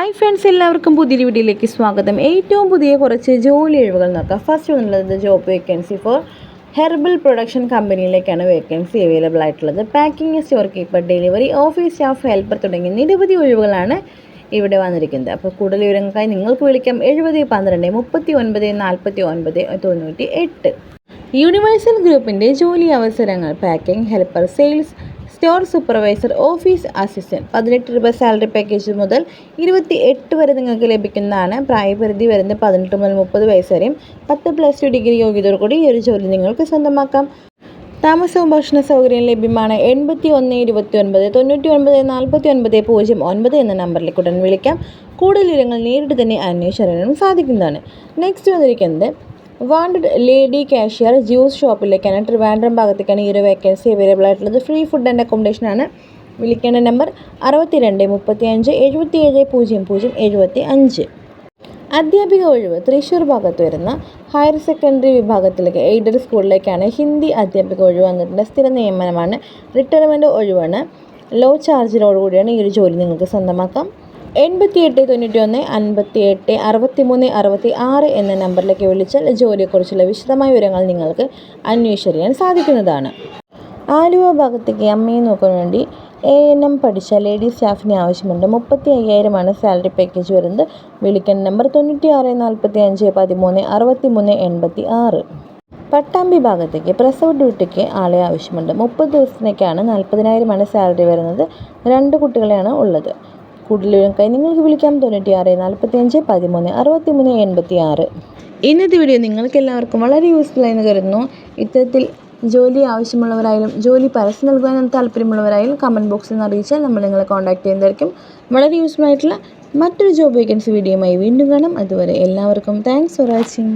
Hi friends, എല്ലാവർക്കും പുതിയൊരു വീഡിയോയിലേക്ക് സ്വാഗതം. ഏറ്റവും പുതിയ കുറച്ച് ജോലി ഒഴിവുകൾ നോക്കാം. ഫസ്റ്റ് വന്നുള്ളത് job vacancy for herbal production കമ്പനിയിലേക്കാണ് വേക്കൻസി അവൈലബിൾ ആയിട്ടുള്ളത്. Packing, store keeper, delivery, office staff, helper തുടങ്ങിയ നിരവധി ഒഴിവുകളാണ് ഇവിടെ വന്നിരിക്കുന്നത്. അപ്പോൾ കൂടുതൽ വിവരങ്ങൾക്കായി നിങ്ങൾക്ക് വിളിക്കാം 7012 39 49 98. യൂണിവേഴ്സൽ ഗ്രൂപ്പിൻ്റെ ജോലി അവസരങ്ങൾ: packing helper, sales, store supervisor, office assistant. 18 രൂപ സാലറി പാക്കേജ് മുതൽ 28 വരെ നിങ്ങൾക്ക് ലഭിക്കുന്നതാണ്. പ്രായപരിധി വരുന്നത് 18 മുതൽ 30 വയസ്സ് വരെയും. 10+2 ഡിഗ്രി യോഗ്യതയോടുകൂടി ഈ ഒരു ജോലി നിങ്ങൾക്ക് സ്വന്തമാക്കാം. താമസവും ഭക്ഷണ സൗകര്യം ലഭ്യമാണ്. 81 29 99 49 09 എന്ന നമ്പറിലേക്ക് ഉടൻ വിളിക്കാം. കൂടുതൽ വിവരങ്ങൾ നേരിട്ട് തന്നെ അന്വേഷിച്ചറിയാനും സാധിക്കുന്നതാണ്. നെക്സ്റ്റ് വന്നിരിക്കുന്നത് വാണ്ടഡ് ലേഡി കാഷ്യർ ജ്യൂസ് ഷോപ്പിലേക്കാണ്. ട്രിവാൻഡ്രം ഭാഗത്തേക്കാണ് ഈ ഒരു വേക്കൻസി അവൈലബിൾ ആയിട്ടുള്ളത്. ഫ്രീ ഫുഡ് ആൻഡ് അക്കോമഡേഷനാണ്. വിളിക്കേണ്ട നമ്പർ 62 35 77 00 75. അധ്യാപിക ഒഴിവ്: തൃശ്ശൂർ ഭാഗത്ത് വരുന്ന ഹയർ സെക്കൻഡറി വിഭാഗത്തിലേക്ക് എയ്ഡഡ് സ്കൂളിലേക്കാണ് ഹിന്ദി അധ്യാപിക ഒഴിവ് വന്നിട്ടുണ്ട്. സ്ഥിര നിയമനമാണ്. റിട്ടയർമെൻറ്റ് ഒഴിവാണ്. ലോ ചാർജിനോടുകൂടിയാണ് ഈ ഒരു ജോലി നിങ്ങൾക്ക് സ്വന്തമാക്കാം. 88 91 58 63 66 എന്ന നമ്പറിലേക്ക് വിളിച്ചാൽ ജോലിയെക്കുറിച്ചുള്ള വിശദമായ വിവരങ്ങൾ നിങ്ങൾക്ക് അന്വേഷിച്ചറിയാൻ സാധിക്കുന്നതാണ്. ആലുവ ഭാഗത്തേക്ക് അമ്മയെ നോക്കാൻ വേണ്ടി ANM പഠിച്ച ലേഡി സ്റ്റാഫിനെ ആവശ്യമുണ്ട്. 35,000 സാലറി പാക്കേജ് വരുന്നത്. വിളിക്കേണ്ട നമ്പർ 96 45 13 63 86. പട്ടാമ്പി ഭാഗത്തേക്ക് പ്രസവ ഡ്യൂട്ടിക്ക് ആളെ ആവശ്യമുണ്ട്. 30 ദിവസത്തേക്കാണ്. 40,000 സാലറി വരുന്നത്. 2 കുട്ടികളെയാണ് ഉള്ളത്. കൂടുതൽ വിവരങ്ങൾക്കായി നിങ്ങൾക്ക് വിളിക്കാം 96 45 13 63 86. ഇന്നത്തെ വീഡിയോ നിങ്ങൾക്ക് എല്ലാവർക്കും വളരെ യൂസ്ഫുൾ ആയെന്ന് കരുതുന്നു. ഇത്തരത്തിൽ ജോലി ആവശ്യമുള്ളവരായാലും ജോലി പരസ്യം നൽകാൻ താല്പര്യമുള്ളവരായാലും കമൻറ്റ് ബോക്സിൽ നിന്ന് അറിയിച്ചാൽ നമ്മൾ നിങ്ങളെ കോൺടാക്ട് ചെയ്യുന്നതായിരിക്കും. വളരെ യൂസ്ഫുൾ ആയിട്ടുള്ള മറ്റൊരു ജോബ് വേക്കൻസി വീഡിയോയുമായി വീണ്ടും കാണാം. അതുവരെ എല്ലാവർക്കും താങ്ക്സ് ഫോർ വാച്ചിങ്.